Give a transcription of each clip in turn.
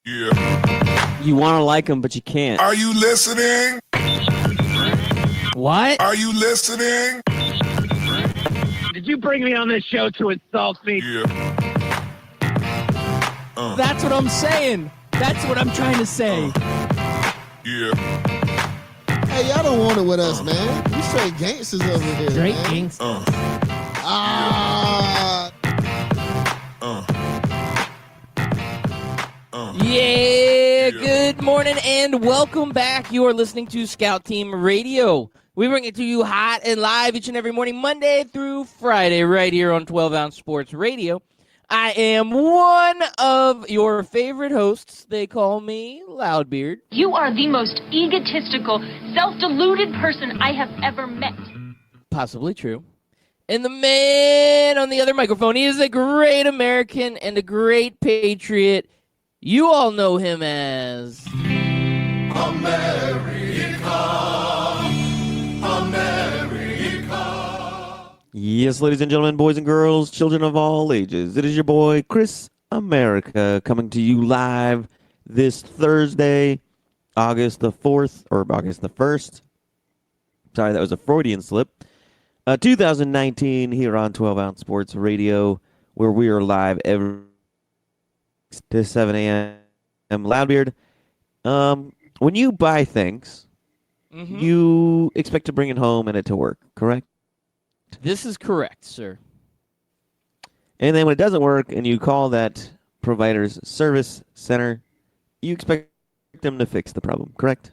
Yeah. You want to like him, but you can't. Are you listening? What? Are you listening? Did you bring me on this show to insult me? Yeah. That's what I'm saying. That's what I'm trying to say. Yeah. Hey, y'all don't want it with us, man. We straight gangsters over here. Straight man. gangsters. Yeah, good morning and welcome back. You are listening to Scout Team Radio. We bring it to you hot and live each and every morning, Monday through Friday, right here on 12 Ounce Sports Radio. I am one of your favorite hosts. They call me Loudbeard. You are the most egotistical, self-deluded person I have ever met. Possibly true. And the man on the other microphone, he is a great American and a great patriot. You all know him as Yes, ladies and gentlemen, boys and girls, children of all ages. It is your boy, Chris America, coming to you live this Thursday, August the 4th, or August the 1st. Sorry, that was a Freudian slip. 2019 here on 12 Ounce Sports Radio, where we are live every 6 to 7 a.m. Loudbeard. When you buy things, you expect to bring it home and it to work, correct? This is correct, sir. And then when it doesn't work and you call that provider's service center, you expect them to fix the problem, correct?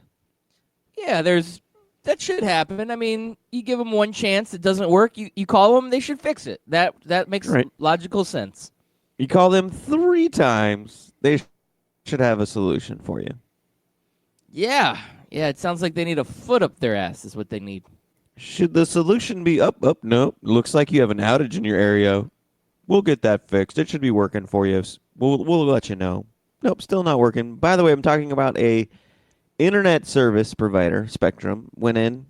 Yeah, that should happen. I mean, you give them one chance, it doesn't work, you call them, they should fix it. That makes logical sense. You call them 3 times, they should have a solution for you. Yeah, it sounds like they need a foot up their ass is what they need. Should the solution be up? Nope. Looks like you have an outage in your area. We'll get that fixed. It should be working for you. We'll let you know. Nope, still not working. By the way, I'm talking about a internet service provider. Spectrum went in,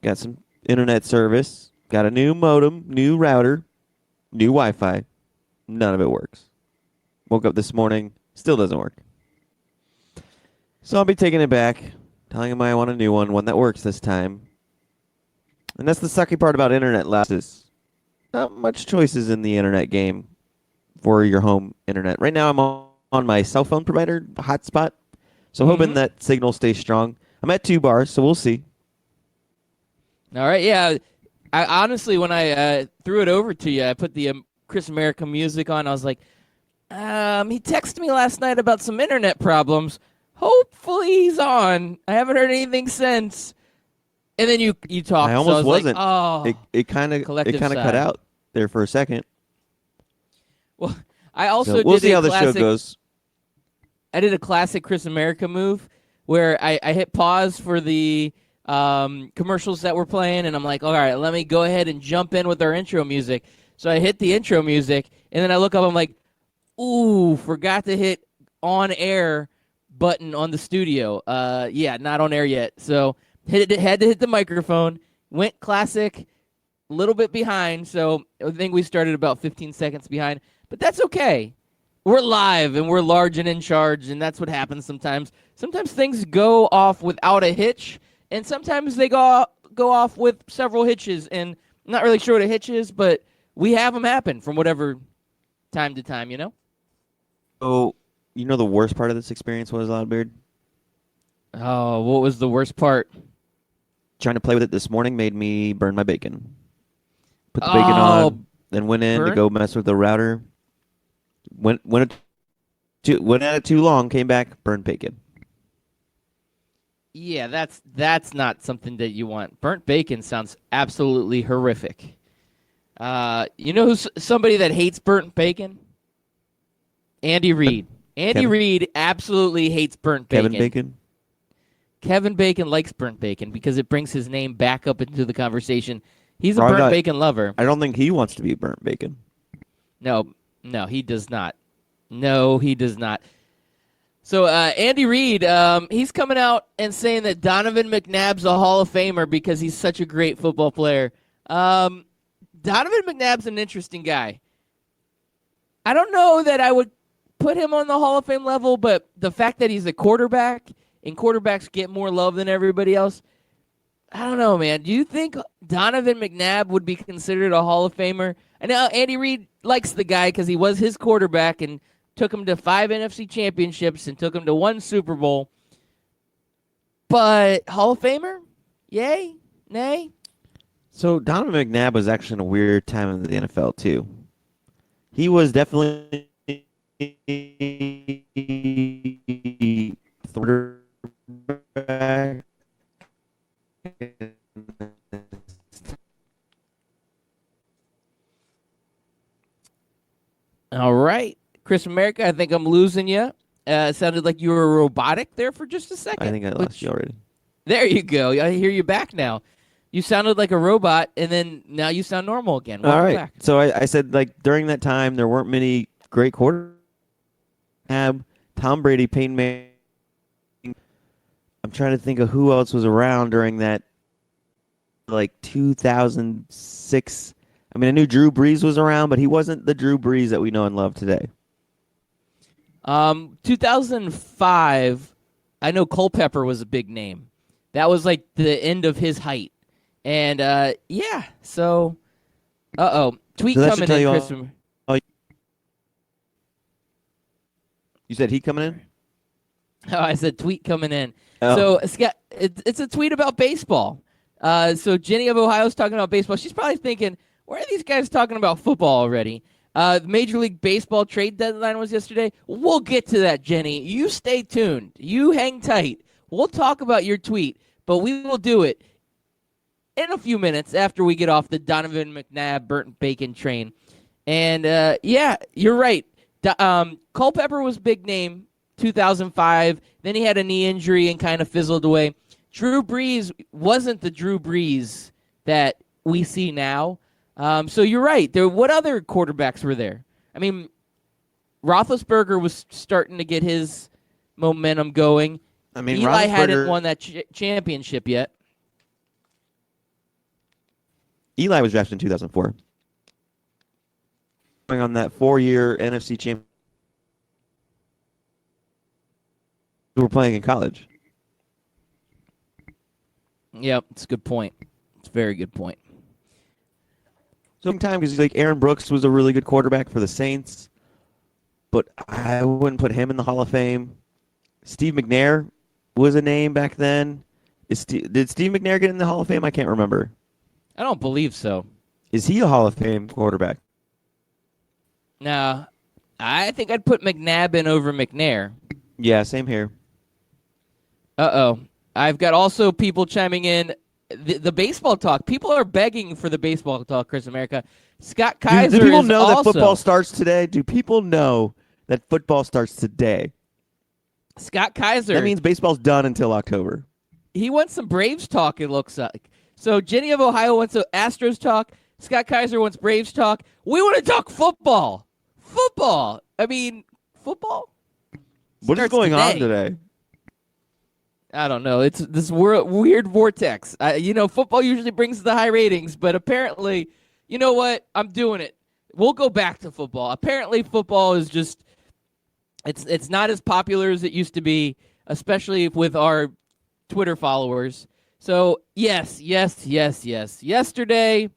got some internet service, got a new modem, new router, new Wi-Fi. None of it works. Woke up this morning, still doesn't work. So I'll be taking it back, telling him I want a new one that works this time. And that's the sucky part about internet lapses. Not much choices in the internet game for your home internet. Right now I'm on my cell phone provider, hotspot. So hoping that signal stays strong. I'm at 2 bars, so we'll see. All right, yeah. I honestly, when I threw it over to you, I put the Chris America music on. I was like, he texted me last night about some internet problems. Hopefully he's on. I haven't heard anything since. And then you talked. I almost so I was wasn't. Like, it kind of cut out there for a second. Well, I also we'll did see how the classic, show goes. I did a classic Chris America move where I hit pause for the commercials that were playing, and I'm like, all right, let me go ahead and jump in with our intro music. So I hit the intro music, and then I look up, I'm like, ooh, forgot to hit on air button on the studio. Yeah, not on air yet. So had to hit the microphone, went classic, a little bit behind, so I think we started about 15 seconds behind, but that's okay. We're live, and we're large and in charge, and that's what happens sometimes. Sometimes things go off without a hitch, and sometimes they go off with several hitches, and I'm not really sure what a hitch is, but we have them happen from whatever time to time, you know? Oh, you know the worst part of this experience was, Loudbeard? Oh, what was the worst part? Trying to play with it this morning made me burn my bacon. Put the bacon on, then went in to go mess with the router. Went at it too long, came back, burned bacon. Yeah, that's not something that you want. Burnt bacon sounds absolutely horrific. You know who's somebody that hates burnt bacon? Andy Reid. Andy Reid absolutely hates burnt bacon. Kevin Bacon? Kevin Bacon likes burnt bacon because it brings his name back up into the conversation. He's a burnt bacon lover. I don't think he wants to be burnt bacon. No, he does not. No, he does not. So Andy Reid, he's coming out and saying that Donovan McNabb's a Hall of Famer because he's such a great football player. Donovan McNabb's an interesting guy. I don't know that I would put him on the Hall of Fame level, but the fact that he's a quarterback and quarterbacks get more love than everybody else, I don't know, man. Do you think Donovan McNabb would be considered a Hall of Famer? I know Andy Reid likes the guy because he was his quarterback and took him to 5 NFC championships and took him to 1 Super Bowl. But Hall of Famer? Yay? Nay? So Donovan McNabb was actually in a weird time in the NFL too. He was definitely quarterback. All right. Chris America, I think I'm losing you. It sounded like you were robotic there for just a second. I think I lost you already. There you go. I hear you back now. You sounded like a robot, and then now you sound normal again. Welcome All right. back. So I said, like, during that time, there weren't many great quarterbacks. Tom Brady, Peyton Manning. I'm trying to think of who else was around during that, like, 2006. I mean, I knew Drew Brees was around, but he wasn't the Drew Brees that we know and love today. 2005, I know Culpepper was a big name. That was like the end of his height. And, yeah, so, tweet So that coming should tell in, you Chris. You said he coming in? Oh, I said tweet coming in. Oh. So, Scott, it's a tweet about baseball. So Jenny of Ohio is talking about baseball. She's probably thinking, where are these guys talking about football already? The Major League Baseball trade deadline was yesterday. We'll get to that, Jenny. You stay tuned. You hang tight. We'll talk about your tweet, but we will do it in a few minutes after we get off the Donovan McNabb, Burnt Bacon train. And, yeah, you're right. Culpepper was big name, 2005. Then he had a knee injury and kind of fizzled away. Drew Brees wasn't the Drew Brees that we see now. So you're right. What other quarterbacks were there? I mean, Roethlisberger was starting to get his momentum going. I mean, Eli hadn't Roethlisberger- won that championship yet. Eli was drafted in 2004. Going on that 4-year NFC champion. We were playing in college. Yep, it's a good point. It's a very good point. Sometimes, because like Aaron Brooks was a really good quarterback for the Saints, but I wouldn't put him in the Hall of Fame. Steve McNair was a name back then. Did Steve McNair get in the Hall of Fame? I can't remember. I don't believe so. Is he a Hall of Fame quarterback? No, I think I'd put McNabb in over McNair. Yeah, same here. Uh-oh. I've got also people chiming in. The baseball talk. People are begging for the baseball talk, Chris America. Scott Kaiser Do people is know also, that football starts today? Do people know that football starts today? Scott Kaiser. That means baseball's done until October. He wants some Braves talk, it looks like. So Jenny of Ohio wants some Astros talk. Scott Kaiser wants Braves talk. We want to talk football. Football. I mean, football? What is Starts going on today. today? I don't know. It's this weird vortex. Football usually brings the high ratings, but apparently, you know what? I'm doing it. We'll go back to football. Apparently, football is just it's not as popular as it used to be, especially with our Twitter followers. So, yes. Yesterday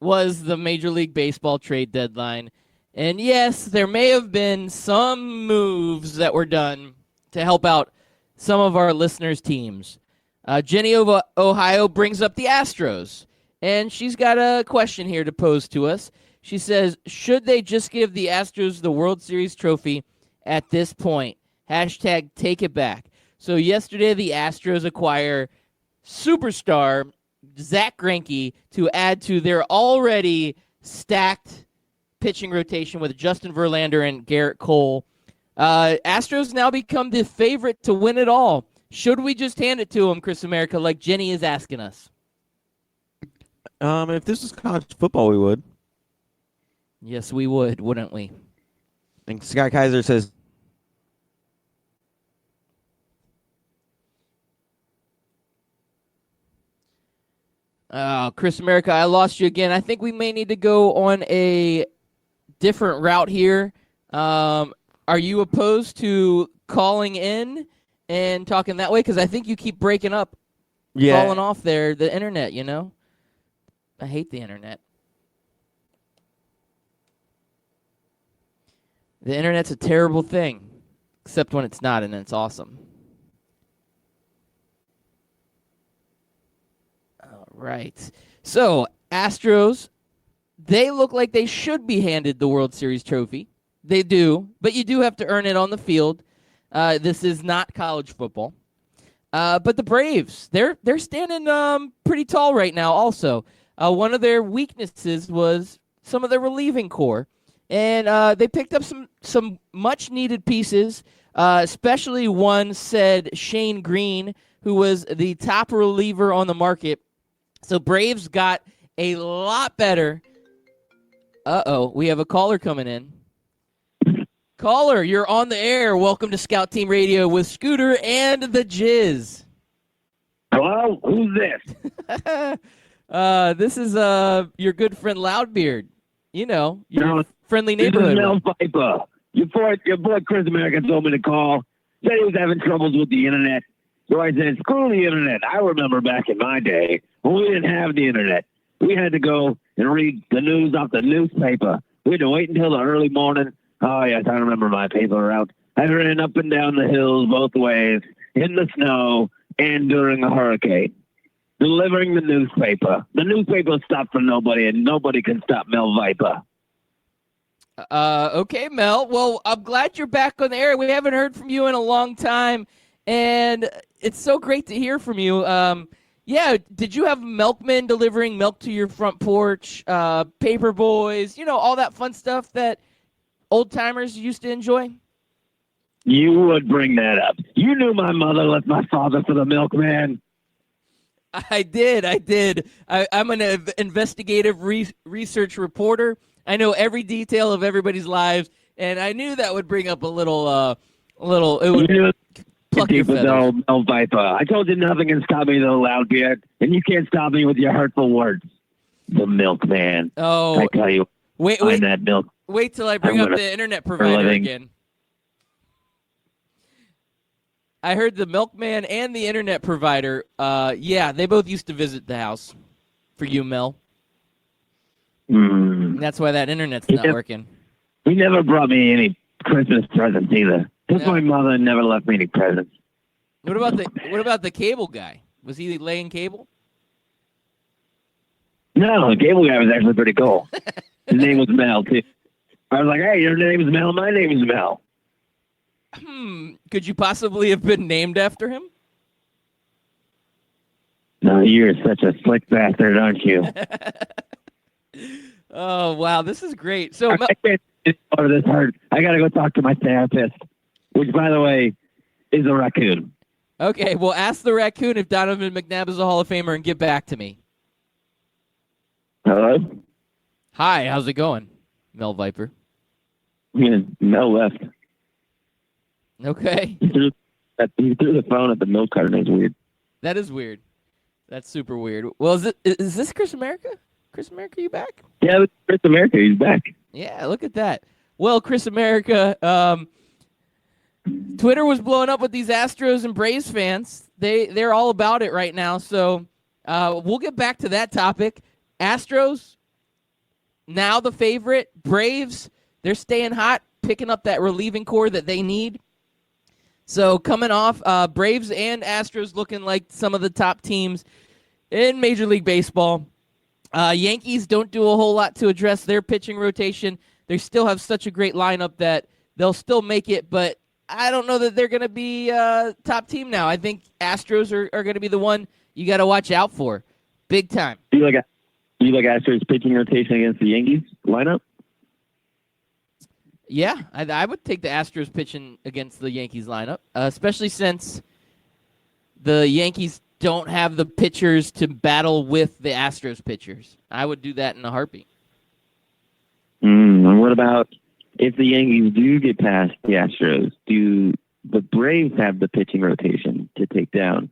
was the Major League Baseball trade deadline. And yes, there may have been some moves that were done to help out some of our listeners' teams. Jenny of Ohio brings up the Astros, and she's got a question here to pose to us. She says, should they just give the Astros the World Series trophy at this point? Hashtag take it back. So yesterday, the Astros acquire superstar Zach Greinke to add to their already stacked pitching rotation with Justin Verlander and Garrett Cole. Astros now become the favorite to win it all. Should we just hand it to them, Chris America, like Jenny is asking us? If this was college football, we would. Yes, we would, wouldn't we? And Scott Kaiser says, Chris America, I lost you again. I think we may need to go on a different route here. Are you opposed to calling in and talking that way? Because I think you keep breaking up, falling off there, the internet, you know? I hate the internet. The internet's a terrible thing, except when it's not, and then it's awesome. All right. So, Astros, they look like they should be handed the World Series trophy. They do, but you do have to earn it on the field. This is not college football. But the Braves, they're standing pretty tall right now also. One of their weaknesses was some of their relieving core. And they picked up some much-needed pieces, especially one said Shane Green, who was the top reliever on the market. So Braves got a lot better. Uh-oh, we have a caller coming in. Caller, you're on the air. Welcome to Scout Team Radio with Scooter and the Jizz. Hello? Who's this? This is your good friend Loudbeard. You know, your No, friendly This is neighborhood. Mel Viper. Your boy Chris America told me to call. Said he was having troubles with the internet. So I said, screw the internet. I remember back in my day when we didn't have the internet. We had to go and read the news off the newspaper. We had to wait until the early morning. Oh, yes, I remember my paper route. I ran up and down the hills both ways, in the snow, and during a hurricane. Delivering the newspaper. The newspaper stopped for nobody, and nobody can stop Mel Viper. Okay, Mel. Well, I'm glad you're back on the air. We haven't heard from you in a long time, and it's so great to hear from you. Yeah, did you have milkmen delivering milk to your front porch, paper boys, all that fun stuff that old-timers used to enjoy? You would bring that up. You knew my mother left my father for the milkman. I did. I'm an investigative research reporter. I know every detail of everybody's lives, and I knew that would bring up a little. It would You knew pluck your deep with feathers. the Mel Viper. I told you nothing can stop me, though, Loudbeard, and you can't stop me with your hurtful words. The milkman. Oh, I tell you, wait, find that milk. wait till I bring I'm up gonna- the internet provider living. again. I heard the milkman and the internet provider. Yeah, they both used to visit the house for you, Mel. And that's why that internet's not Yeah. working. He never brought me any Christmas presents either. Just No. my mother never left me any presents. What about the cable guy? Was he laying cable? No, the cable guy was actually pretty cool. His name was Mel, too. I was like, hey, your name is Mel, my name is Mel. Could you possibly have been named after him? No, you're such a slick bastard, aren't you? Oh, wow, this is great. So, Mel, I can't over this hurt. I gotta go talk to my therapist, which, by the way, is a raccoon. okay, well, ask the raccoon if Donovan McNabb is a Hall of Famer and get back to me. Hello? Hi, how's it going, Mel Viper? Yeah, Mel left. Okay, He threw the phone at the milk carton. It's weird. that is weird. That's super weird. Well, is this Chris America? Chris America, you back? Yeah, it's Chris America. He's back. Yeah, look at that. Well, Chris America, Twitter was blowing up with these Astros and Braves fans. They're all about it right now. So we'll get back to that topic. Astros, now the favorite. Braves, they're staying hot, picking up that relieving core that they need. So coming off, Braves and Astros looking like some of the top teams in Major League Baseball. Yankees don't do a whole lot to address their pitching rotation. They still have such a great lineup that they'll still make it, but I don't know that they're going to be top team now. I think Astros are going to be the one you got to watch out for, big time. Do you like Astros pitching rotation against the Yankees lineup? Yeah, I would take the Astros pitching against the Yankees lineup, especially since the Yankees don't have the pitchers to battle with the Astros pitchers. I would do that in a heartbeat. And what about if the Yankees do get past the Astros? Do the Braves have the pitching rotation to take down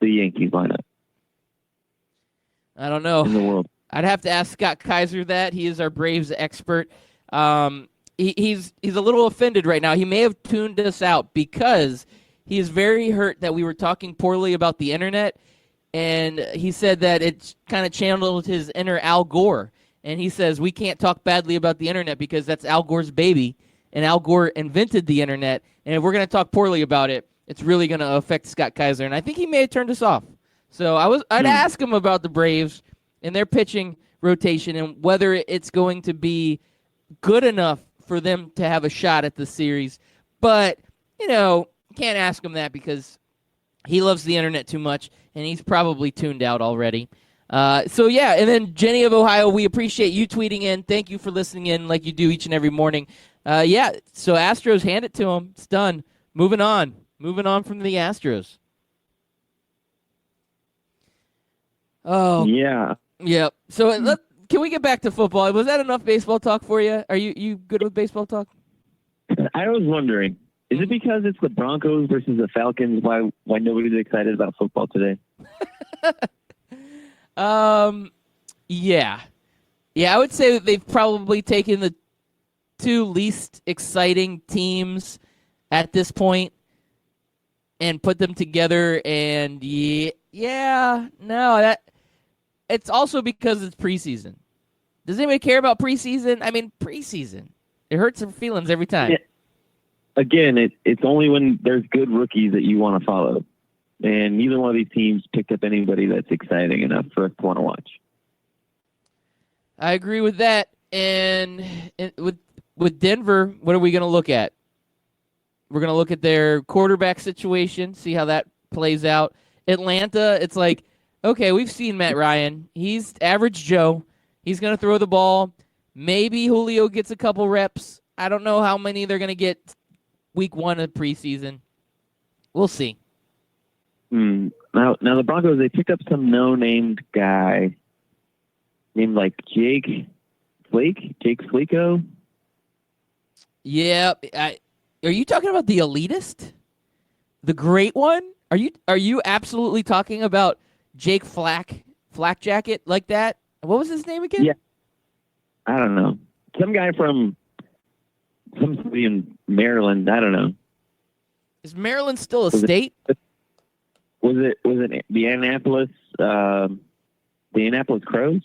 the Yankees lineup I don't know. in the world? I'd have to ask Scott Kaiser that. He is our Braves expert. he's a little offended right now. He may have tuned us out because he is very hurt that we were talking poorly about the internet, and he said that it kind of channeled his inner Al Gore. And he says we can't talk badly about the internet because that's Al Gore's baby, and Al Gore invented the internet. And if we're going to talk poorly about it, it's really going to affect Scott Kaiser. And I think he may have turned us off. So I'd ask him about the Braves and their pitching rotation and whether it's going to be good enough for them to have a shot at the series. But, can't ask him that because he loves the internet too much, and he's probably tuned out already. And then Jenny of Ohio, we appreciate you tweeting in. Thank you for listening in like you do each and every morning. So Astros, hand it to them. It's done. Moving on from the Astros. Oh. Yeah. Yep. So can we get back to football? Was that enough baseball talk for you? Are you good with baseball talk? I was wondering, is it because it's the Broncos versus the Falcons why nobody's excited about football today? Yeah. I would say that they've probably taken the two least exciting teams at this point and put them together, and it's also because it's preseason. Does anybody care about preseason? I mean, preseason. It hurts their feelings every time. Yeah. Again, it's only when there's good rookies that you want to follow. And neither one of these teams picked up anybody that's exciting enough for us to want to watch. I agree with that. And with Denver, what are we going to look at? We're going to look at their quarterback situation, see how that plays out. Atlanta, it's like, okay, we've seen Matt Ryan. He's average Joe. He's going to throw the ball. Maybe Julio gets a couple reps. I don't know how many they're going to get week 1 of preseason. We'll see. Now the Broncos, they picked up some no-named guy named like Jake Flacco. Yeah. Are you talking about the elitist? The great one? Are you absolutely talking about Jake Flak Jacket like that? What was his name again? Yeah. I don't know. Some guy from some city in Maryland. I don't know. Is Maryland still a state? Was it the Indianapolis Crows?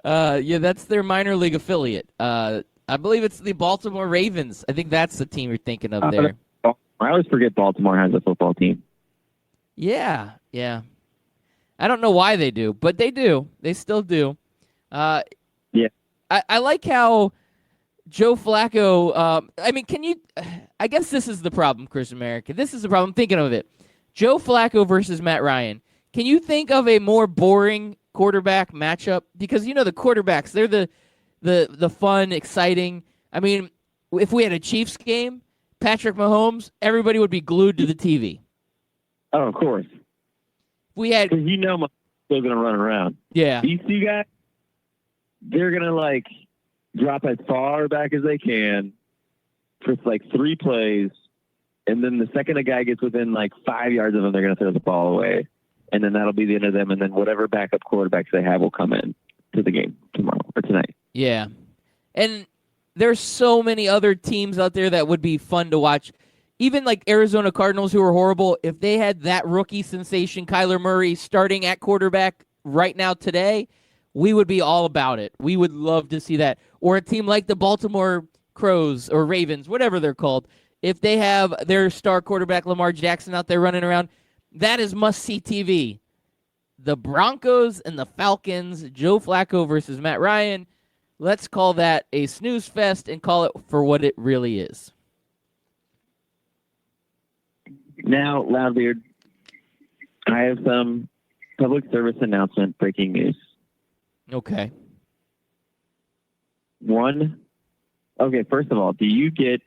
That's their minor league affiliate. I believe it's the Baltimore Ravens. I think that's the team you're thinking of there. I always forget Baltimore has a football team. Yeah. I don't know why they do, but they do. They still do. Yeah. I like how Joe Flacco, I guess this is the problem, Chris America. This is the problem. I'm thinking of it. Joe Flacco versus Matt Ryan. Can you think of a more boring quarterback matchup? Because, the quarterbacks, they're the fun, exciting. I mean, if we had a Chiefs game, Patrick Mahomes, everybody would be glued to the TV. Oh, of course. We had, because Mahomes still going to run around. Yeah. These two guys, they're going to drop as far back as they can for 3 plays, and then the second a guy gets within 5 yards of them, they're going to throw the ball away, and then that'll be the end of them, and then whatever backup quarterbacks they have will come in to the game tomorrow or tonight. Yeah. And there's so many other teams out there that would be fun to watch. Even Arizona Cardinals, who are horrible, if they had that rookie sensation, Kyler Murray, starting at quarterback right now today, we would be all about it. We would love to see that. Or a team like the Baltimore Crows or Ravens, whatever they're called, if they have their star quarterback Lamar Jackson out there running around, that is must-see TV. The Broncos and the Falcons, Joe Flacco versus Matt Ryan, let's call that a snooze fest and call it for what it really is. Now, Loudbeard, I have some public service announcement breaking news. Okay. First of all, do you get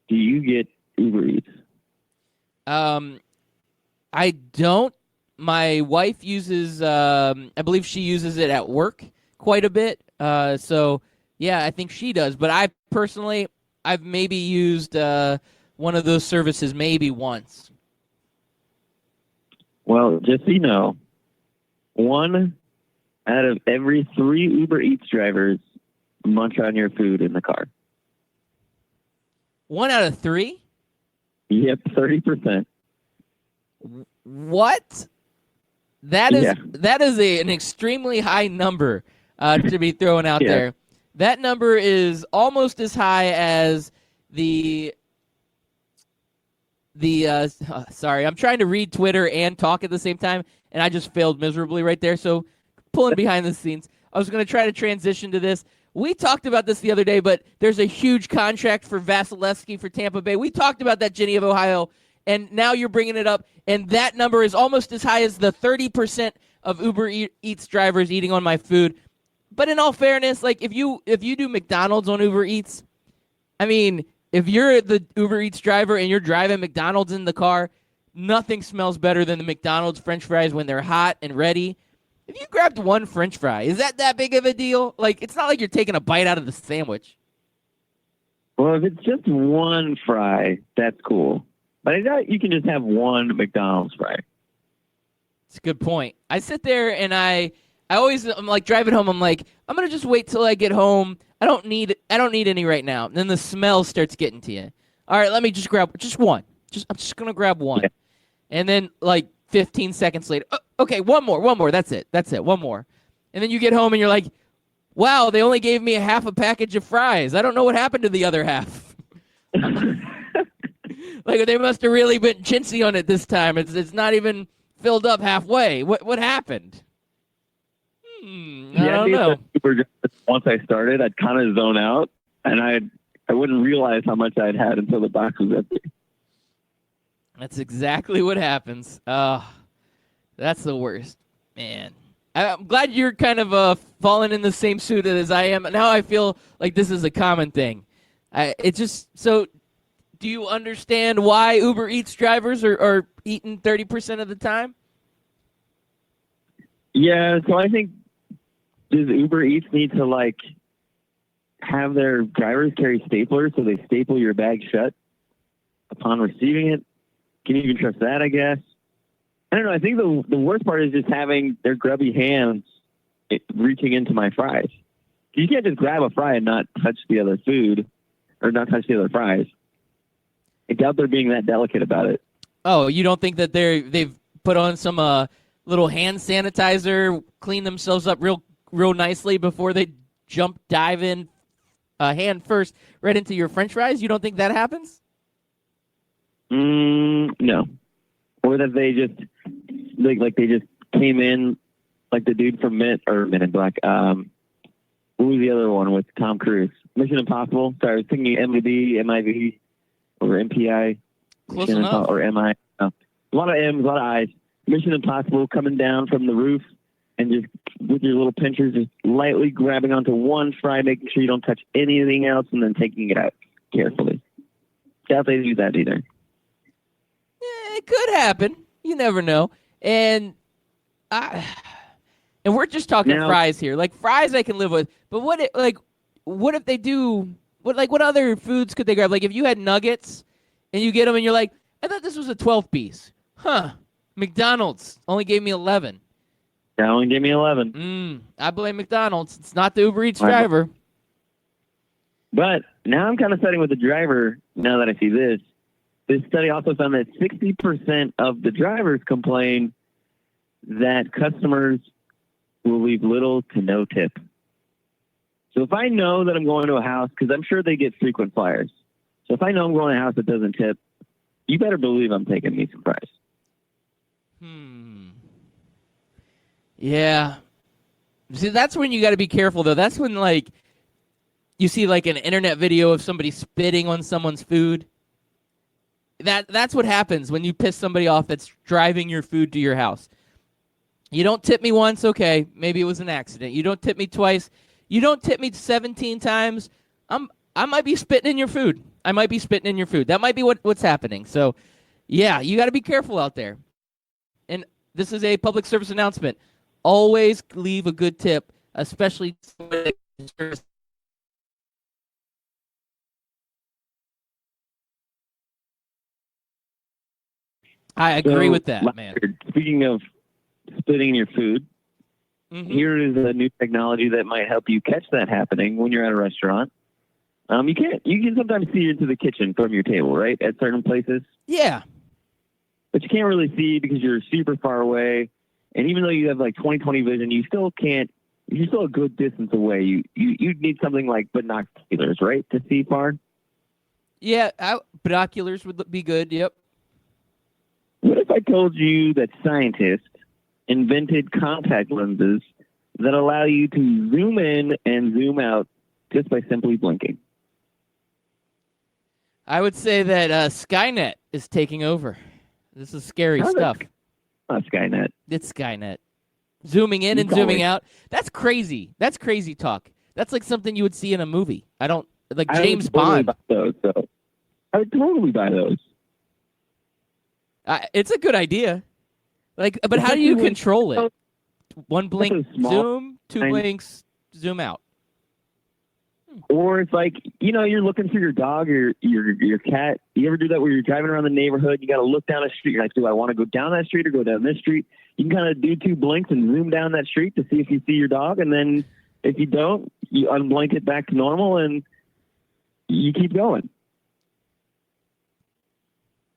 Uber Eats? I don't. My wife uses, I believe she uses it at work quite a bit. So, yeah, I think she does. But I personally, I've maybe used one of those services maybe once. Well, just so you know, one out of every 3 Uber Eats drivers munch on your food in the car. 1 out of 3? Yep, 30%. What? That is Yeah. an extremely high number to be thrown out Yeah. there. That number is almost as high as the sorry, I'm trying to read Twitter and talk at the same time, and I just failed miserably right there. So pulling behind the scenes, I was going to try to transition to this. We talked about this the other day, but there's a huge contract for Vasilevsky for Tampa Bay. We talked about that, Jenny of Ohio, and now you're bringing it up, and that number is almost as high as the 30% of Uber Eats drivers eating on my food. But in all fairness, like if you do McDonald's on Uber Eats, I mean, if you're the Uber Eats driver and you're driving McDonald's in the car, nothing smells better than the McDonald's French fries when they're hot and ready. If you grabbed one French fry, is that big of a deal? Like, it's not like you're taking a bite out of the sandwich. Well, if it's just one fry, that's cool. But I doubt you can just have one McDonald's fry. It's a good point. I sit there and I'm like driving home. I'm like, I'm gonna just wait till I get home. I don't need any right now. And then the smell starts getting to you. All right, let me just grab just one. I'm just gonna grab one. Yeah. And then like 15 seconds later, okay, one more. That's it. One more. And then you get home and you're like, wow, they only gave me a half a package of fries. I don't know what happened to the other half. Like they must have really been chintzy on it this time. It's not even filled up halfway. What happened? I don't know. Once I started, I'd kind of zone out, and I wouldn't realize how much I'd had until the box was empty. That's exactly what happens. That's the worst, man. I'm glad you're kind of falling in the same suit as I am. Now I feel like this is a common thing. So do you understand why Uber Eats drivers are eating 30% of the time? Yeah, so I think, does Uber Eats need to, like, have their drivers carry staplers so they staple your bag shut upon receiving it? Can you even trust that, I guess? I don't know. I think the worst part is just having their grubby hands reaching into my fries. You can't just grab a fry and not touch the other food or not touch the other fries. I doubt they're being that delicate about it. Oh, you don't think that they've put on some little hand sanitizer, clean themselves up real nicely before they dive in hand first right into your French fries? You don't think that happens? No. Or that they just like they just came in like the dude from Men in Black. What was the other one with Tom Cruise? Mission Impossible. Sorry, I was thinking MIB, MIV, or MPI. Close enough. Or MI. A lot of M's, a lot of I's. Mission Impossible coming down from the roof and just with your little pinchers just lightly grabbing onto one fry, making sure you don't touch anything else, and then taking it out carefully. Doubt they do that either. It could happen. You never know. And we're just talking fries here. Like fries, I can live with. But what if they do? What other foods could they grab? Like if you had nuggets and you get them and you're like, I thought this was a 12-piece. Huh? McDonald's only gave me 11. They only gave me 11. I blame McDonald's. It's not the Uber Eats driver. But now I'm kind of siding with the driver. Now that I see this. This study also found that 60% of the drivers complain that customers will leave little to no tip. So if I know that I'm going to a house, because I'm sure they get frequent flyers. So if I know I'm going to a house that doesn't tip, you better believe I'm taking me some fries. Yeah. See, that's when you got to be careful, though. That's when, like, you see, like, an internet video of somebody spitting on someone's food. That's what happens when you piss somebody off that's driving your food to your house. You don't tip me once, okay, maybe it was an accident. You don't tip me twice. You don't tip me 17 times, I might be spitting in your food. That might be what's happening. So, yeah, you got to be careful out there. And this is a public service announcement. Always leave a good tip, especially I agree with that, man. Speaking of spitting in your food, Here is a new technology that might help you catch that happening when you're at a restaurant. You can sometimes see into the kitchen from your table, right? At certain places. Yeah. But you can't really see because you're super far away. And even though you have like 20/20 vision, you still can't. You're still a good distance away. You need something like binoculars, right, to see far. Yeah, binoculars would be good. Yep. What if I told you that scientists invented contact lenses that allow you to zoom in and zoom out just by simply blinking? I would say that Skynet is taking over. This is scary How's stuff. Not Skynet. It's Skynet. Zooming in and zooming out. That's crazy. That's crazy talk. That's like something you would see in a movie. James Bond. Buy those, though. I would totally buy those. It's a good idea. But how do you control it? One blink, zoom, two blinks, zoom out. Or it's like, you're looking for your dog or your cat. You ever do that where you're driving around the neighborhood? You got to look down a street. You're like, do I want to go down that street or go down this street? You can kind of do 2 blinks and zoom down that street to see if you see your dog. And then if you don't, you unblink it back to normal and you keep going.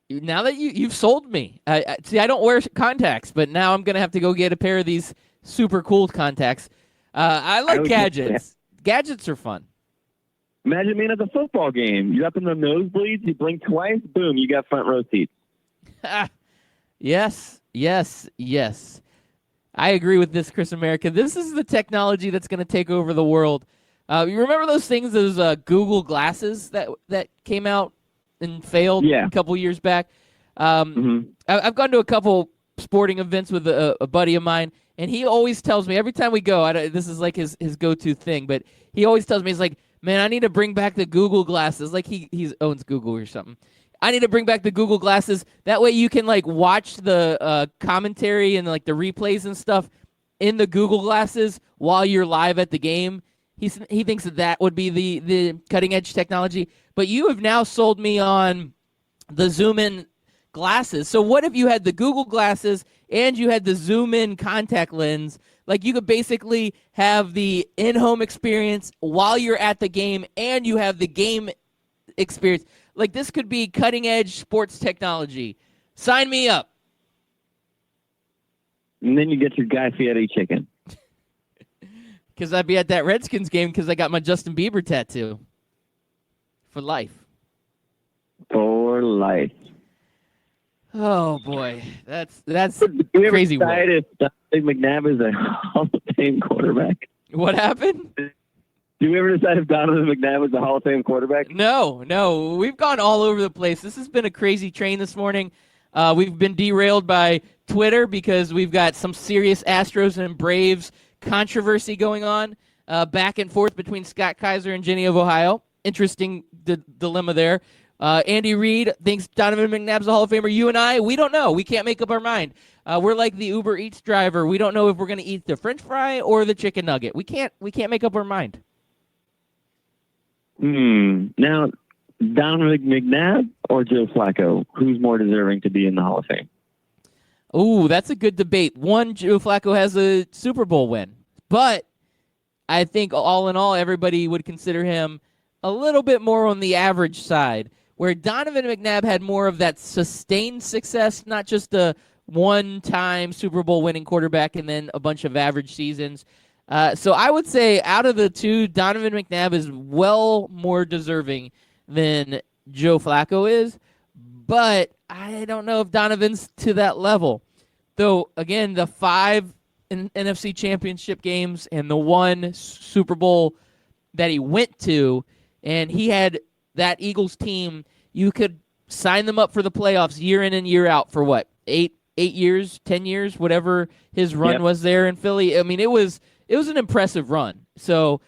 Now that you've sold me. See, I don't wear contacts, but now I'm going to have to go get a pair of these super cool contacts. I like gadgets. Gadgets are fun. Imagine being at the football game. You're up in the nosebleeds. You blink twice. Boom, you got front row seats. Yes. I agree with this, Chris America. This is the technology that's going to take over the world. You remember those things, those Google glasses that came out and failed a couple years back? I've gone to a couple sporting events with a buddy of mine, and he always tells me every time we go, this is like his go-to thing, but he always tells me, he's like, man, I need to bring back the Google glasses. Like he owns Google or something. I need to bring back the Google glasses. That way you can watch the commentary and the replays and stuff in the Google glasses while you're live at the game. He thinks that would be the cutting edge technology. But you have now sold me on the zoom in glasses. So what if you had the Google glasses and you had the zoom in contact lens? You could basically have the in-home experience while you're at the game and you have the game experience. This could be cutting-edge sports technology. Sign me up. And then you get your Guy Fieri chicken. Because I'd be at that Redskins game because I got my Justin Bieber tattoo. For life. For life. Oh, boy. That's Did you crazy. Ever decide if Donovan McNabb is a Hall of Fame quarterback? What happened? Do you ever decide if Donovan McNabb is a Hall of Fame quarterback? No. We've gone all over the place. This has been a crazy train this morning. We've been derailed by Twitter because we've got some serious Astros and Braves controversy going on back and forth between Scott Kaiser and Jenny of Ohio. Interesting dilemma there. Andy Reid thinks Donovan McNabb's a Hall of Famer. You and I, we don't know. We can't make up our mind. We're like the Uber Eats driver. We don't know if we're going to eat the French fry or the chicken nugget. We can't make up our mind. Now, Donovan McNabb or Joe Flacco, who's more deserving to be in the Hall of Fame? Oh, that's a good debate. One, Joe Flacco has a Super Bowl win, but I think all in all, everybody would consider him a little bit more on the average side, where Donovan McNabb had more of that sustained success, not just a one-time Super Bowl winning quarterback and then a bunch of average seasons. So I would say out of the two, Donovan McNabb is well more deserving than Joe Flacco is, but I don't know if Donovan's to that level. Though, again, the 5 NFC championship games and the 1 Super Bowl that he went to, and he had that Eagles team, you could sign them up for the playoffs year in and year out for what, 8 years, 10 years, whatever his run was there in Philly. I mean, it was an impressive run. So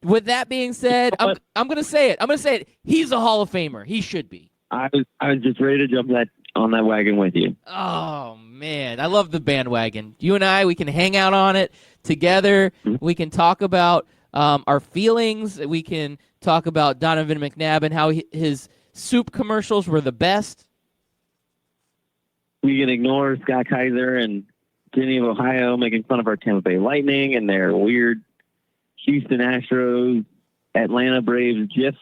with that being said, I'm going to say it. He's a Hall of Famer. He should be. I was just ready to jump on that wagon with you. Oh, man. I love the bandwagon. You and I, we can hang out on it together. We can talk about our feelings. We can talk about Donovan McNabb and how his soup commercials were the best. We can ignore Scott Kaiser and Jenny of Ohio making fun of our Tampa Bay Lightning and their weird Houston Astros, Atlanta Braves GIF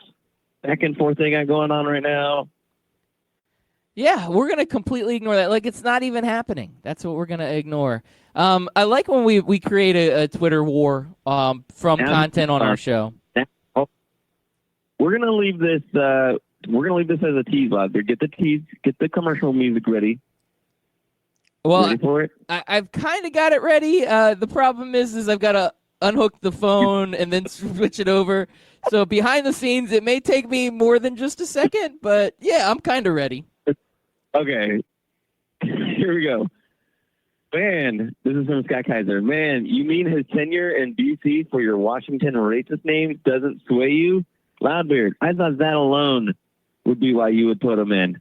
back and forth they got going on right now. Yeah, we're going to completely ignore that. Like, it's not even happening. That's what we're going to ignore. I like when we create a Twitter war from content on our show. We're going to leave this as a tease out there. Get the commercial music ready. Well, ready for it? I've kind of got it ready. The problem is I've got to unhook the phone and then switch it over. So behind the scenes, it may take me more than just a second, but yeah, I'm kind of ready. Okay, here we go. Man, this is from Scott Kaiser. Man, you mean his tenure in D.C. for your Washington racist names doesn't sway you? Loudbeard, I thought that alone would be why you would put him in.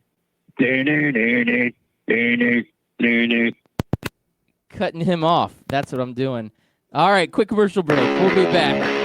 Cutting him off. That's what I'm doing. All right, quick commercial break. We'll be back.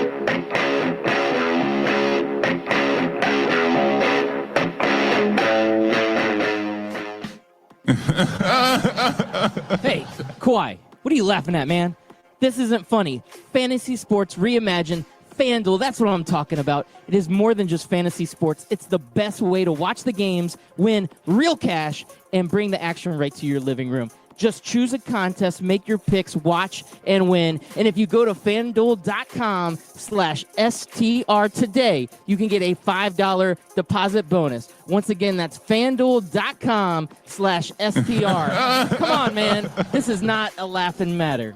Hey, Kawhi, what are you laughing at, man? This isn't funny. Fantasy sports reimagined. FanDuel, that's what I'm talking about. It is more than just fantasy sports. It's the best way to watch the games, win real cash, and bring the action right to your living room. Just choose a contest, make your picks, watch, and win. And if you go to FanDuel.com/STR today, you can get a $5 deposit bonus. Once again, that's FanDuel.com/STR. Come on, man. This is not a laughing matter.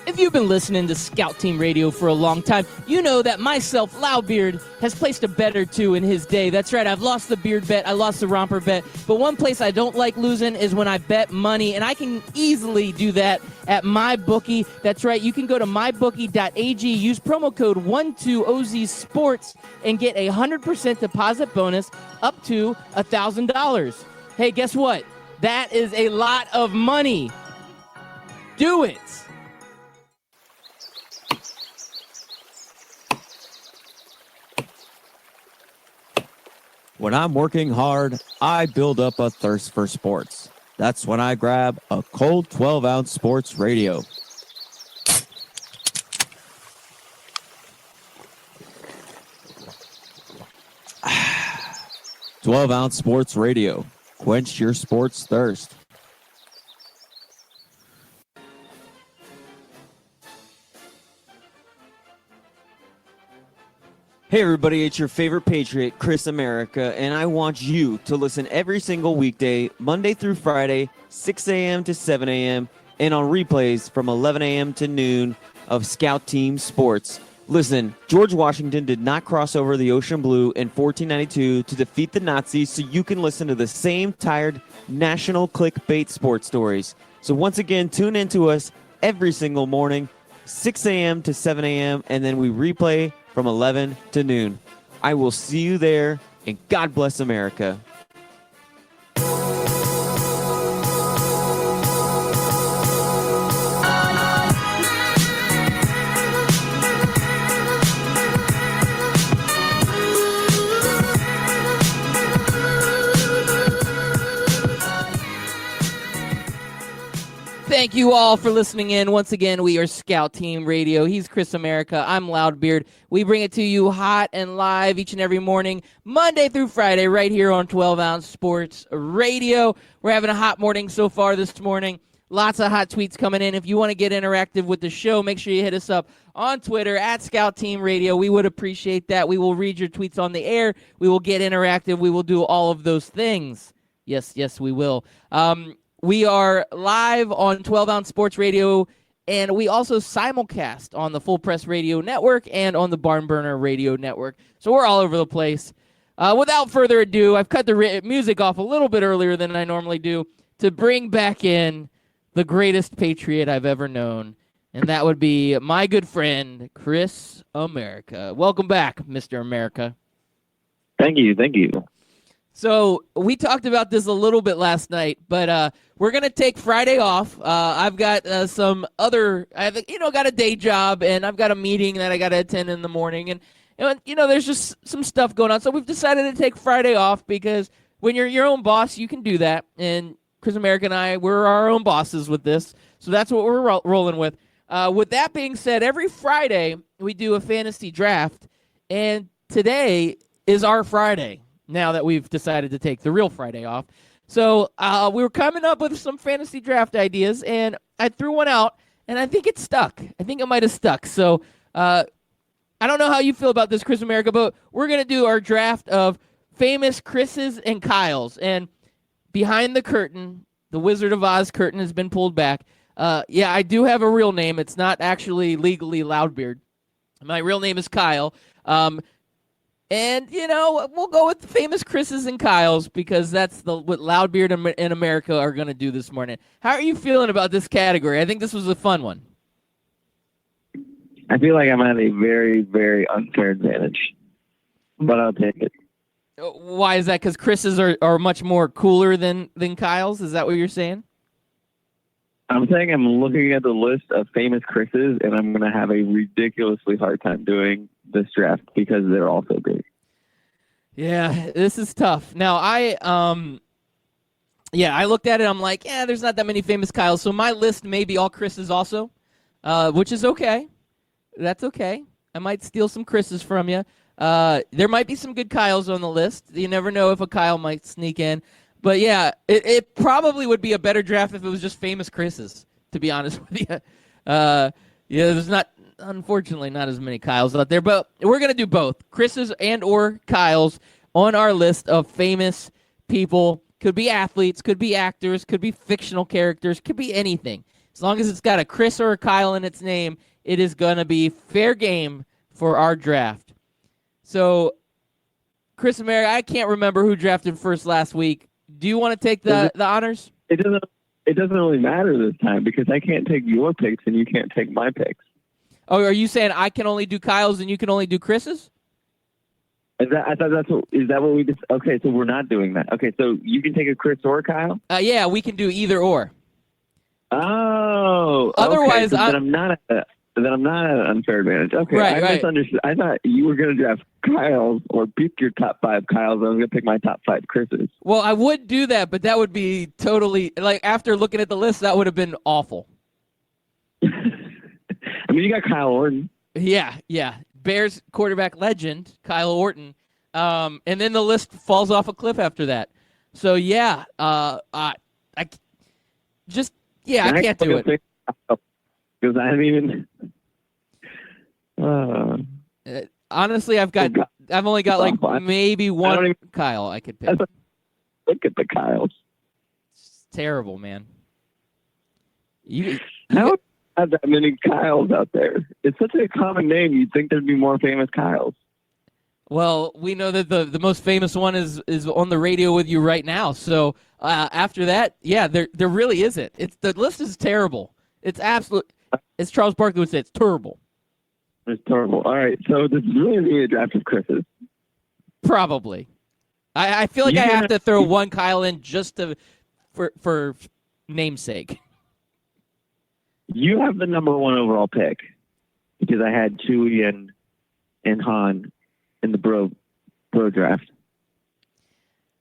If you've been listening to Scout Team Radio for a long time, you know that myself, Loudbeard, has placed a bet or two in his day. That's right, I've lost the beard bet, I lost the romper bet, but one place I don't like losing is when I bet money, and I can easily do that at MyBookie. That's right, you can go to mybookie.ag, use promo code 12OZSports, and get a 100% deposit bonus up to $1,000. Hey, guess what? That is a lot of money. Do it. When I'm working hard, I build up a thirst for sports. That's when I grab a cold 12-ounce sports radio. Ah, 12-ounce sports radio. Quench your sports thirst. Hey everybody, it's your favorite Patriot, Chris America, and I want you to listen every single weekday, Monday through Friday, 6 a.m. to 7 a.m., and on replays from 11 a.m. to noon of Scout Team Sports. Listen, George Washington did not cross over the ocean blue in 1492 to defeat the Nazis, so you can listen to the same tired national clickbait sports stories. So once again, tune in to us every single morning, 6 a.m. to 7 a.m., and then we replay from 11 to noon. I will see you there, and God bless America. Thank you all for listening in. Once again, we are Scout Team Radio. He's Chris America. I'm Loudbeard. We bring it to you hot and live each and every morning, Monday through Friday, right here on 12-Ounce Sports Radio. We're having a hot morning so far this morning. Lots of hot tweets coming in. If you want to get interactive with the show, make sure you hit us up on Twitter at Scout Team Radio. We would appreciate that. We will read your tweets on the air. We will get interactive. We will do all of those things. Yes, we will. We are live on 12-Ounce Sports Radio, and we also simulcast on the Full Press Radio Network and on the Barn Burner Radio Network. So we're all over the place. Without further ado, I've cut the music off a little bit earlier than I normally do to bring back in the greatest Patriot I've ever known, and that would be my good friend, Chris America. Welcome back, Mr. America. Thank you. So we talked about this a little bit last night, but we're gonna take Friday off. I've got got a day job, and I've got a meeting that I got to attend in the morning, and there's just some stuff going on. So we've decided to take Friday off because when you're your own boss, you can do that, and Chris America and I, we're our own bosses with this, so that's what we're rolling with. With that being said, every Friday we do a fantasy draft, and today is our Friday, now that we've decided to take the real Friday off. So we were coming up with some fantasy draft ideas, and I threw one out, and I think it stuck. I think it might have stuck. So I don't know how you feel about this, Chris America, but we're going to do our draft of famous Chris's and Kyles. And behind the curtain, the Wizard of Oz curtain has been pulled back. Yeah, I do have a real name. It's not actually legally Loudbeard. My real name is Kyle. And, we'll go with the famous Chris's and Kyles because that's what Loudbeard in America are going to do this morning. How are you feeling about this category? I think this was a fun one. I feel like I'm at a very, very unfair advantage, but I'll take it. Why is that? Because Chris's are much more cooler than Kyle's? Is that what you're saying? I'm saying I'm looking at the list of famous Chris's, and I'm going to have a ridiculously hard time doing this draft because they're all so great. Yeah, this is tough. Now, I looked at it. I'm like, there's not that many famous Kyles. So my list may be all Chris's also, which is okay. That's okay. I might steal some Chris's from you. There might be some good Kyles on the list. You never know if a Kyle might sneak in. But, yeah, it probably would be a better draft if it was just famous Chris's, to be honest with you. There's unfortunately not as many Kyles out there. But we're going to do both, Chris's and or Kyles, on our list of famous people. Could be athletes, could be actors, could be fictional characters, could be anything. As long as it's got a Chris or a Kyle in its name, it is going to be fair game for our draft. So, Chris America, I can't remember who drafted first last week. Do you want to take the honors? It doesn't really matter this time because I can't take your picks and you can't take my picks. Oh, are you saying I can only do Kyle's and you can only do Chris's? Is that what we just? Okay, so we're not doing that. Okay, so you can take a Chris or a Kyle. Yeah, we can do either or. Oh, otherwise, okay, so I'm not at an unfair advantage. Okay, right, I misunderstood. I thought you were going to draft Kyle's or pick your top 5 Kyle's. I was going to pick my top 5 Chris's. Well, I would do that, but that would be totally after looking at the list, that would have been awful. I mean, you got Kyle Orton. Yeah. Bears quarterback legend, Kyle Orton. And then the list falls off a cliff after that. So, yeah, I can't do it. Because I haven't even. Honestly, I've only got maybe one Kyle I could pick. Look at the Kyles. It's terrible, man. How have that many Kyles out there? It's such a common name. You'd think there'd be more famous Kyles. Well, we know that the most famous one is on the radio with you right now. So after that, yeah, there really isn't. The list is terrible. It's absolute. As Charles Barkley would say, it's terrible. It's terrible. All right, so this is really going to be a draft of Chris's. Probably. I feel like I have to throw one Kyle in just for namesake. You have the number 1 overall pick because I had Chewie and Han in the bro draft.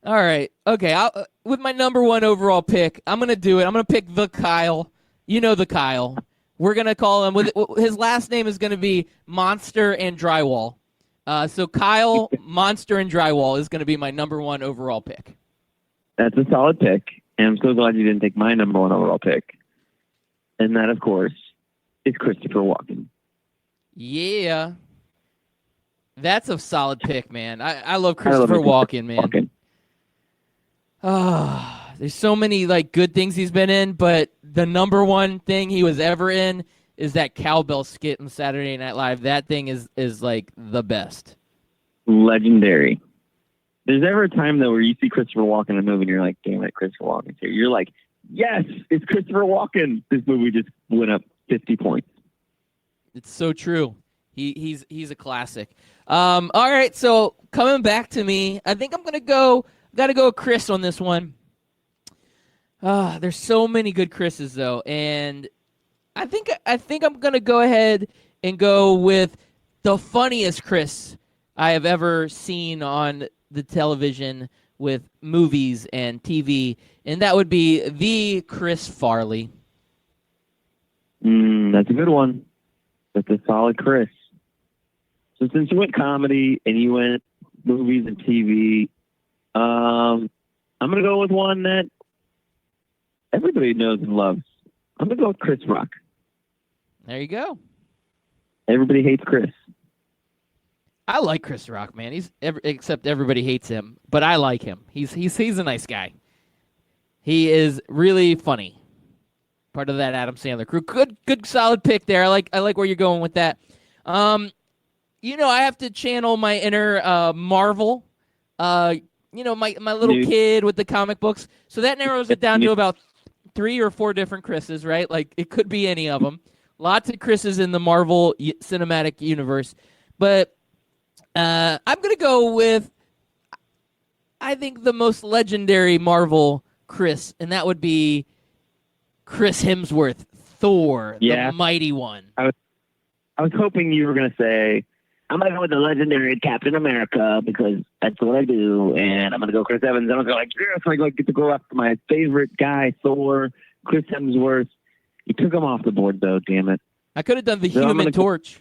All right. Okay. With my number 1 overall pick, I'm going to do it. I'm going to pick the Kyle. You know the Kyle. We're going to call him, his last name is going to be Monster and Drywall. So Kyle, Monster and Drywall is going to be my number 1 overall pick. That's a solid pick, and I'm so glad you didn't take my number 1 overall pick. And that, of course, is Christopher Walken. Yeah. That's a solid pick, man. I love Christopher Walken, man. There's so many good things he's been in, but the number 1 thing he was ever in is that cowbell skit on Saturday Night Live. That thing is the best. Legendary. There's never a time though where you see Christopher Walken in a movie and you're like, damn it, Christopher Walken's here. You're like, yes, it's Christopher Walken. This movie just went up 50 points. It's so true. He's a classic. All right, so coming back to me, I think I'm gotta go Chris on this one. There's so many good Chris's though, and I think I'm gonna go ahead and go with the funniest Chris I have ever seen on the television with movies and TV, and that would be the Chris Farley. That's a good one. That's a solid Chris. So since you went comedy and you went movies and TV, I'm going to go with one that everybody knows and loves. I'm going to go with Chris Rock. There you go. Everybody hates Chris. I like Chris Rock, man. Except everybody hates him, but I like him. He's a nice guy. He is really funny. Part of that Adam Sandler crew. Good solid pick there. I like where you're going with that. I have to channel my inner Marvel. My little kid with the comic books. So that narrows it down to about 3 or 4 different Chris's, right? Like it could be any of them. Lots of Chris's in the Marvel cinematic universe. But I'm going to go with, I think, the most legendary Marvel Chris, and that would be Chris Hemsworth, Thor, the Mighty One. I was hoping you were going to say, I'm going to go with the legendary Captain America because that's what I do, and I'm going to go Chris Evans. And I'm going to go yes, I get to go after my favorite guy, Thor, Chris Hemsworth. You took him off the board, though, damn it. I could have done the Human Torch.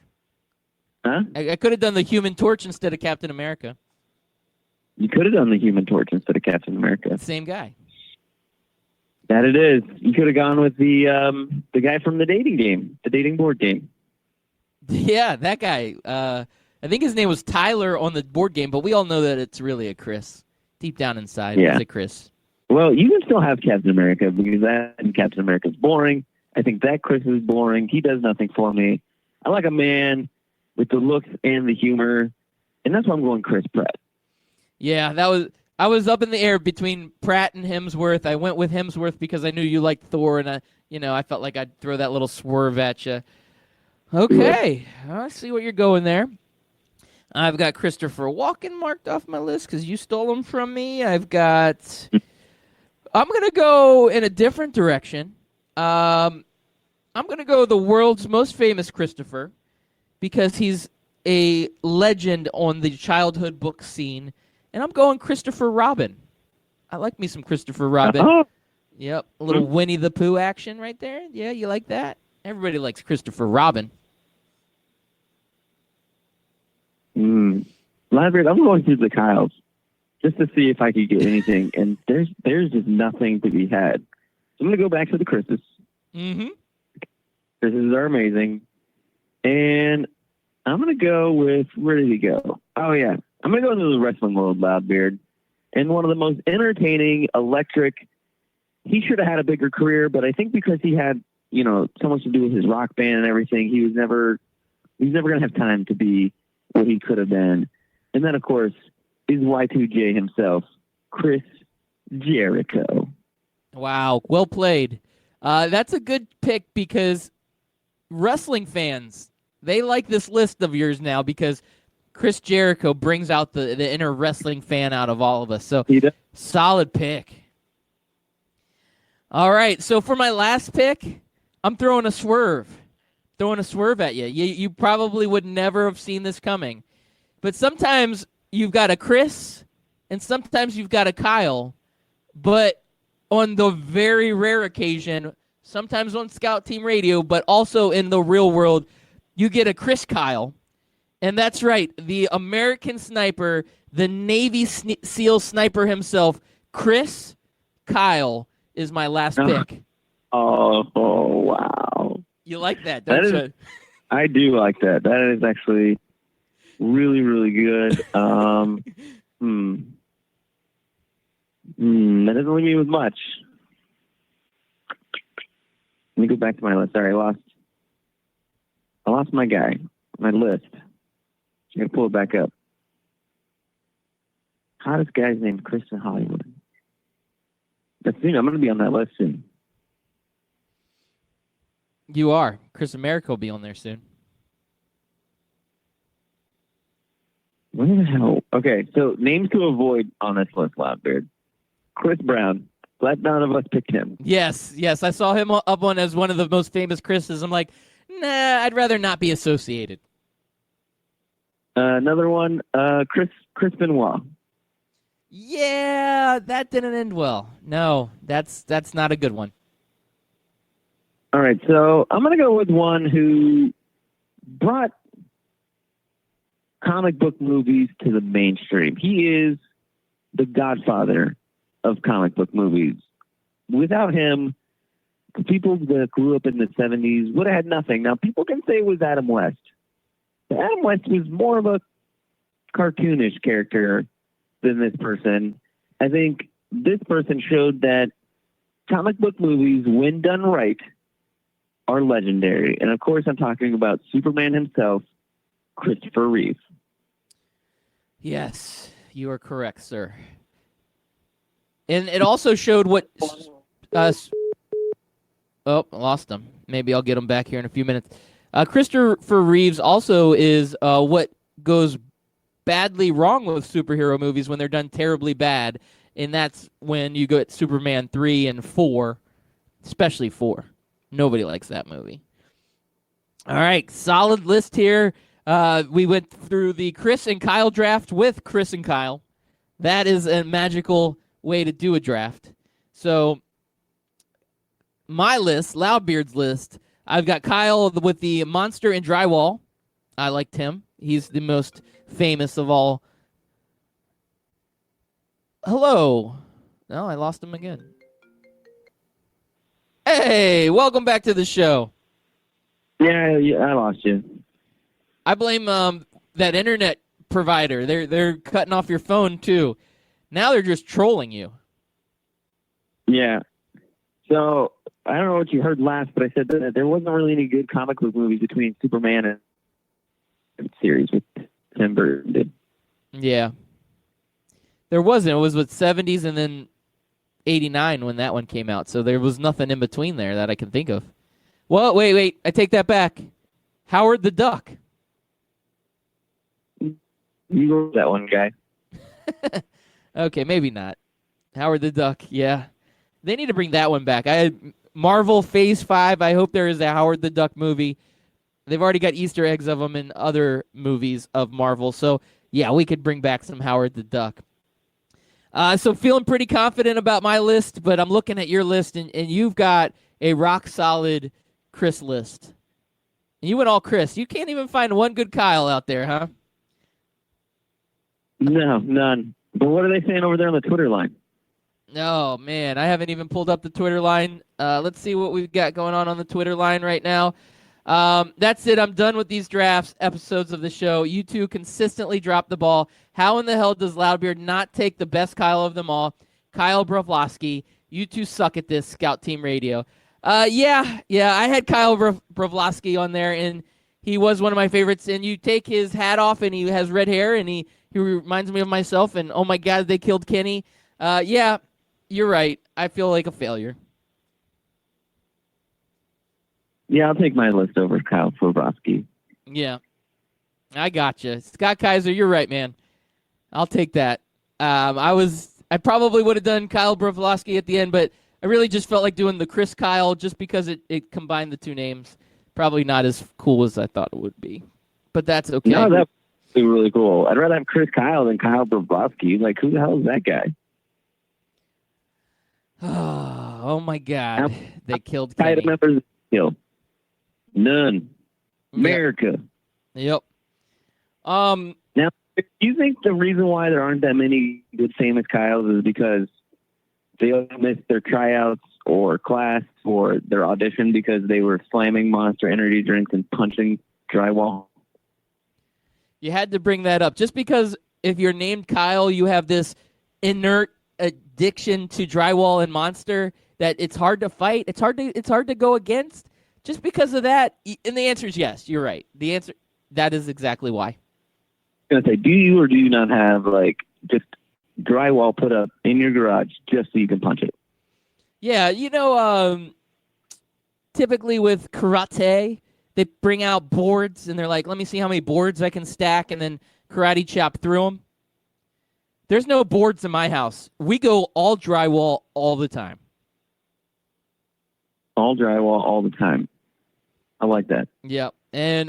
Huh? I could have done the Human Torch instead of Captain America. You could have done the Human Torch instead of Captain America. Same guy. That it is. You could have gone with the guy from the dating game, the dating board game. Yeah, that guy. I think his name was Tyler on the board game, but we all know that it's really a Chris. Deep down inside, it's a Chris. Well, you can still have Captain America because that Captain America is boring. I think that Chris is boring. He does nothing for me. I like a man with the looks and the humor, and that's why I'm going Chris Pratt. Yeah, I was up in the air between Pratt and Hemsworth. I went with Hemsworth because I knew you liked Thor, and I felt like I'd throw that little swerve at you. Okay, I see what you're going there. I've got Christopher Walken marked off my list because you stole him from me. I'm going to go in a different direction. I'm going to go the world's most famous Christopher because he's a legend on the childhood book scene, and I'm going Christopher Robin. I like me some Christopher Robin. Oh. Yep, a little Winnie the Pooh action right there. Yeah, you like that? Everybody likes Christopher Robin. Ladbird, I'm going through the Kyles just to see if I could get anything, and there's just nothing to be had. So I'm going to go back to the Chris's. Mm-hmm. Chris's are amazing. And I'm going to go with, where did he go? Oh, yeah. I'm going to go into the wrestling world, Loudbeard. And one of the most entertaining, electric, he should have had a bigger career, but I think because he had, so much to do with his rock band and everything, he's never going to have time to be what he could have been. And then, of course, is Y2J himself, Chris Jericho. Wow, well played. That's a good pick because wrestling fans, they like this list of yours now because Chris Jericho brings out the inner wrestling fan out of all of us. So, solid pick. All right, so for my last pick, I'm throwing a swerve. At you. You probably would never have seen this coming. But sometimes you've got a Chris and sometimes you've got a Kyle. But on the very rare occasion, sometimes on Scout Team Radio, but also in the real world, you get a Chris Kyle. And that's right, the American sniper, the Navy SEAL sniper himself, Chris Kyle is my last pick. Oh, wow. You like that, don't you? I do like that. That is actually really, really good. That doesn't leave me with much. Let me go back to my list. Sorry, I lost my guy, my list. I'm going to pull it back up. Hottest guy's named Chris in Hollywood. That's soon. I'm going to be on that list soon. You are. Chris America will be on there soon. What the hell? Okay, so names to avoid on this list, Loudbeard. Chris Brown. Glad none of us picked him. Yes. I saw him up on as one of the most famous Chris's. I'm like, nah, I'd rather not be associated. Another one, Chris Benoit. Yeah, that didn't end well. No, that's not a good one. All right, so I'm going to go with one who brought comic book movies to the mainstream. He is the godfather of comic book movies. Without him, the people that grew up in the 70s would have had nothing. Now, people can say it was Adam West. But Adam West was more of a cartoonish character than this person. I think this person showed that comic book movies, when done right, are legendary. And of course, I'm talking about Superman himself, Christopher Reeve. Yes, you are correct, sir. And it also showed what. Oh, lost him. Maybe I'll get him back here in a few minutes. Christopher Reeves also is what goes badly wrong with superhero movies when they're done terribly bad, and that's when you go at Superman 3 and 4, especially 4. Nobody likes that movie. All right, solid list here. We went through the Chris and Kyle draft with Chris and Kyle. That is a magical way to do a draft. So my list, Loudbeard's list, I've got Kyle with the Monster and Drywall. I liked him. He's the most famous of all. Hello. No, I lost him again. Hey, welcome back to the show. Yeah, I lost you. I blame that internet provider. They're cutting off your phone too. Now they're just trolling you. Yeah. So I don't know what you heard last, but I said that there wasn't really any good comic book movies between Superman and series with Tim Burton did. Yeah. There wasn't. It was with 70s and then 89 when that one came out. So there was nothing in between there that I can think of. Well, wait. I take that back. Howard the Duck. You go with that one, guy. Okay, maybe not. Howard the Duck, yeah. They need to bring that one back. Marvel Phase 5, I hope there is a Howard the Duck movie. They've already got Easter eggs of them in other movies of Marvel. So, yeah, we could bring back some Howard the Duck. So feeling pretty confident about my list, but I'm looking at your list, and you've got a rock-solid Chris list. And you went all Chris. You can't even find one good Kyle out there, huh? No, none. But what are they saying over there on the Twitter line? Oh, man, I haven't even pulled up the Twitter line. Let's see what we've got going on the Twitter line right now. That's it. I'm done with these drafts, episodes of the show. You two consistently drop the ball. How in the hell does Loudbeard not take the best Kyle of them all, Kyle Brovlowski? You two suck at this, Scout Team Radio. Yeah, I had Kyle Brovlowski on there, and he was one of my favorites. And you take his hat off, and he has red hair, and he reminds me of myself, and oh my God, they killed Kenny. Yeah, you're right. I feel like a failure. Yeah, I'll take my list over Kyle Brovlowski. Yeah, I gotcha. Scott Kaiser, you're right, man. I'll take that. I probably would have done Kyle Brovlowski at the end, but I really just felt like doing the Chris Kyle just because it combined the two names. Probably not as cool as I thought it would be, but that's okay. No, that would be really cool. I'd rather have Chris Kyle than Kyle Brovlowski. Like, who the hell is that guy? Oh my God, they killed Title Kenny. members killed. None. America. Yep. Now, do you think the reason why there aren't that many good famous Kyles is because they all missed their tryouts or class or their audition because they were slamming Monster Energy drinks and punching drywall? You had to bring that up. Just because if you're named Kyle, you have this inert addiction to drywall and Monster that it's hard to fight. It's hard to go against. Just because of that, and the answer is yes. You're right. The answer, that is exactly why. I was gonna say, do you or do you not have like just drywall put up in your garage just so you can punch it? Yeah, typically with karate, they bring out boards and they're like, "Let me see how many boards I can stack," and then karate chop through them. There's no boards in my house. We go all drywall all the time. All drywall all the time. I like that. Yeah, and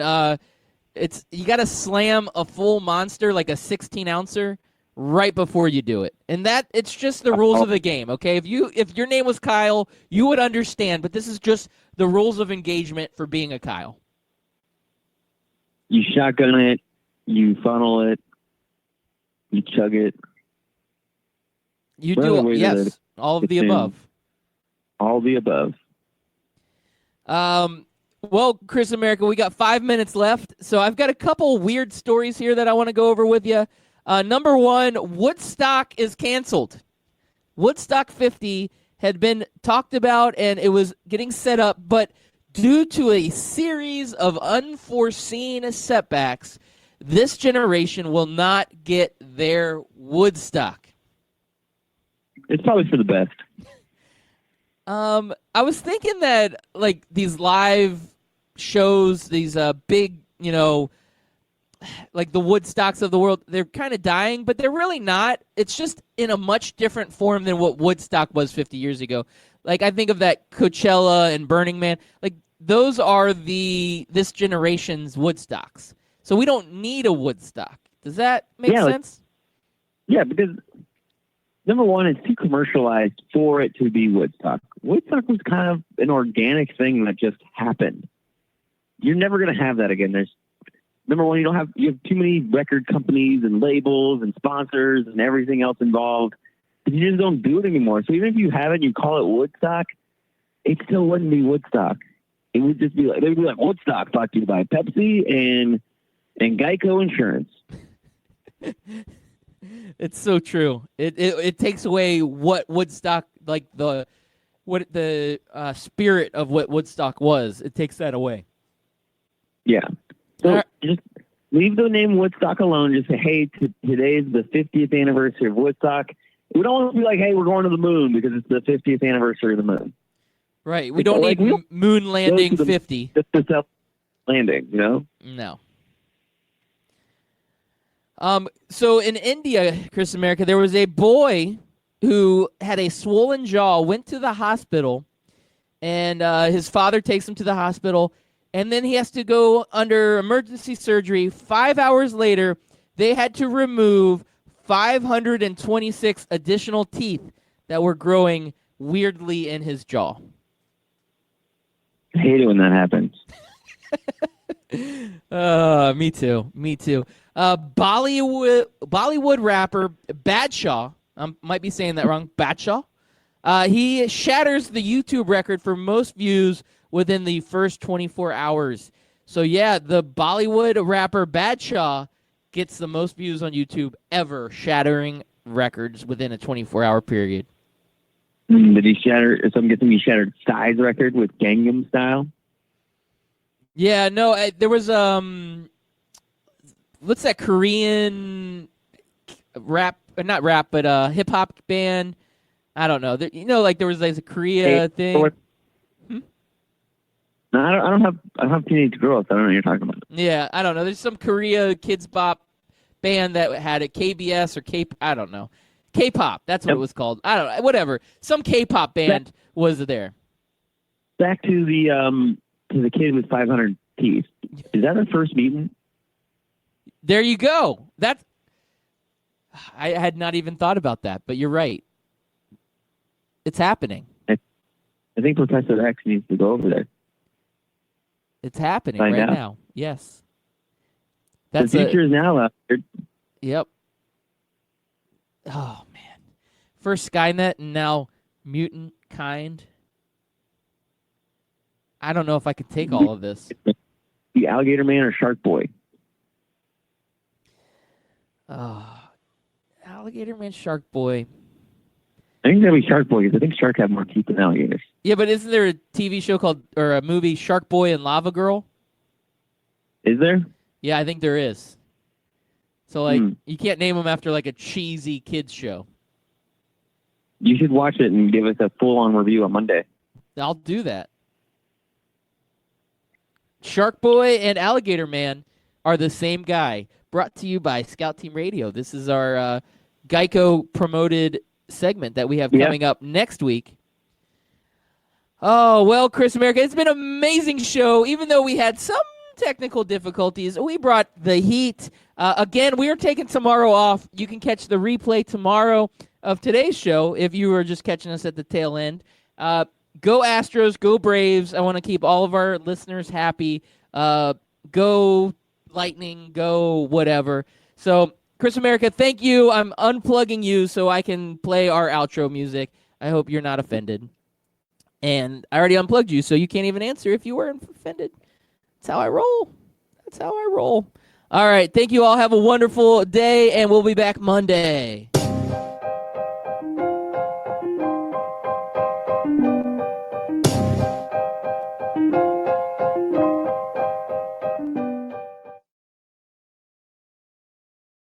you got to slam a full Monster, like a 16-ouncer, right before you do it. And that it's just the rules of the game, okay? If your name was Kyle, you would understand, but this is just the rules of engagement for being a Kyle. You shotgun it, you funnel it, you chug it. You Well, do wait a yes, minute. all of It's the in- above. All the above. Well, Chris America, we got 5 minutes left, so I've got a couple weird stories here that I want to go over with you. Number one, Woodstock is canceled. Woodstock 50 had been talked about, and it was getting set up, but due to a series of unforeseen setbacks, this generation will not get their Woodstock. It's probably for the best. I was thinking that like these live shows, these big, like the Woodstocks of the world, they're kind of dying, but they're really not. It's just in a much different form than what Woodstock was 50 years ago. Like I think of that Coachella and Burning Man. Like those are this generation's Woodstocks. So we don't need a Woodstock. Does that make sense? Yeah, because number one, it's too commercialized for it to be Woodstock. Woodstock was kind of an organic thing that just happened. You're never going to have that again. Number one, you have too many record companies and labels and sponsors and everything else involved. You just don't do it anymore. So even if you have it and you call it Woodstock, it still wouldn't be Woodstock. It would just be like, they would be like, Woodstock brought to you by Pepsi and Geico Insurance. It's so true. It takes away what Woodstock, like the spirit of what Woodstock was. It takes that away. Yeah. So right. just leave the name Woodstock alone. Just say, hey, today is the 50th anniversary of Woodstock. We don't want to be like, hey, we're going to the moon because it's the 50th anniversary of the moon. Right. We don't need moon landing 50. Just the self landing, No. So in India, Chris America, there was a boy who had a swollen jaw, went to the hospital, and his father takes him to the hospital, and then he has to go under emergency surgery. 5 hours later, they had to remove 526 additional teeth that were growing weirdly in his jaw. I hate it when that happens. Me too. Bollywood rapper Badshaw, I might be saying that wrong, Badshaw, he shatters the YouTube record for most views within the first 24 hours. So yeah, the Bollywood rapper Badshaw gets the most views on YouTube ever, shattering records within a 24-hour period. Did he shatter? So I'm guessing he shattered Psy's record with Gangnam Style. Yeah, no, there was what's that Korean rap? Not rap, but hip hop band. I don't know. Like there was like a Korea thing. No, I don't have teenage girls. I don't know what you're talking about. Yeah, I don't know. There's some Korea kids bop band that had a KBS or I don't know. K-pop. That's what it was called. I don't know. Whatever. Some K-pop band was there. Back to the kid with 500 teeth. Is that the first meeting? There you go. I had not even thought about that, but you're right. It's happening. I think Professor X needs to go over there. It's happening Find right out. now. Yes. The future is now out there. Yep. Oh, man. First Skynet and now mutant kind. I don't know if I could take all of this. The Alligator Man or Shark Boy? Oh, Alligator Man, Shark Boy. I think that'd be Shark Boy because I think sharks have more teeth than alligators. Yeah, but isn't there a TV show or a movie, Shark Boy and Lava Girl? Is there? Yeah, I think there is. So, like, you can't name them after, like, a cheesy kids show. You should watch it and give us a full-on review on Monday. I'll do that. Shark Boy and Alligator Man are the same guy. Brought to you by Scout Team Radio. This is our Geico-promoted segment that we have coming up next week. Oh, well, Chris America, it's been an amazing show, even though we had some technical difficulties. We brought the heat. Again, we are taking tomorrow off. You can catch the replay tomorrow of today's show if you were just catching us at the tail end. Go Astros, go Braves. I want to keep all of our listeners happy. Go Lightning, go whatever. So, Chris America, thank you. I'm unplugging you so I can play our outro music. I hope you're not offended. And I already unplugged you, so you can't even answer if you weren't offended. That's how I roll. All right. Thank you all. Have a wonderful day, and we'll be back Monday.